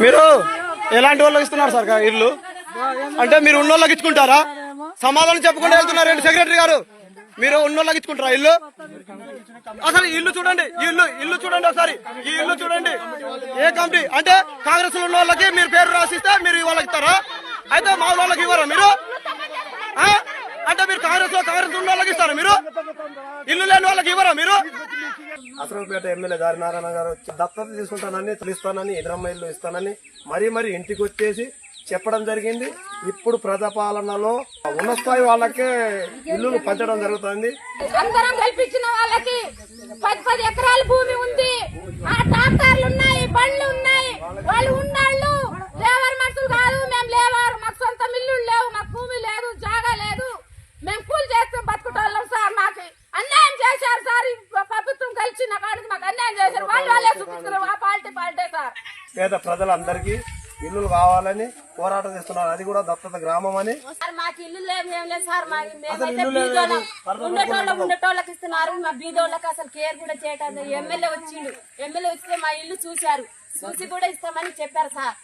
మీరు ఎలాంటి వాళ్ళకి ఇస్తున్నారు సార్ ఇల్లు? అంటే మీరు ఉన్నోళ్ళకి ఇచ్చుకుంటారా? సమాధానం చెప్పకుండా వెళ్తున్నారు సెక్రటరీ గారు. మీరు ఉన్నోళ్ళకి ఇచ్చుకుంటారా ఇల్లు? అసలు ఇల్లు చూడండి, ఇల్లు చూడండి ఒకసారి. ఈ ఇల్లు చూడండి. ఏ కమిటీ అంటే కాంగ్రెస్ ఉన్న వాళ్ళకి మీరు పేరు రాసిస్తే మీరు వాళ్ళకి ఇస్తారా? అయితే మా వాళ్ళకి ఇవ్వరా మీరు? అంటే మీరు కాంగ్రెస్ ఉన్న వాళ్ళకి ఇస్తారా మీరు? ఇల్లు లేని వాళ్ళకి ఇవ్వరా మీరు? అసరంపేట ఎమ్మెల్యే దారి నారాయణ గారు దత్తత తీసుకుంటానని తెలుస్తానని ఎదురమ్మ ఇల్లు ఇస్తానని మరీ ఇంటికి వచ్చేసి చెప్పడం జరిగింది. ఇప్పుడు ప్రజాపాలనలో ఉన్న స్థాయి వాళ్ళకే ఇల్లులు పంచడం జరుగుతుంది. అందరం కల్పించిన వాళ్ళకి 10 ఎకరాల భూమి ఉంది, ఆ ట్రాక్టర్లు ఉన్నాయి, బండ్లు ఉన్నాయి. వాళ్ళు ఉన్నాళ్ళు లేవర్ మనుషులు కాదు. మేము లేవర్, మాకు సొంత మిల్లులు లేవు, మాకు భూమి లేదు, జాగా లేదు. మేము కూలి చేస్తాం బతుకుటోళ్ళం సార్. మాకు అన్యాయం చేశారు సార్. ప్రభుత్వం కలిసిన కాడికి మాకు అన్యాయం చేశారు. వాళ్ళే చూపిస్తున్నారు. ఆ పార్టీ సార్. పేద ప్రజలందరికీ ఇల్లులు కావాలని పోరాటం చేస్తున్నారు. అది కూడా దత్తత గ్రామం అని. మాకు ఇల్లు లేదు సార్. ఉండేటోళ్ళకి ఇస్తున్నారు. మా బీదోళ్ళకి అసలు కేర్ కూడా చేయటం. ఎమ్మెల్యే వచ్చిండు, ఎమ్మెల్యే వస్తే మా ఇల్లు చూశారు, చూసి కూడా ఇస్తామని చెప్పారు సార్.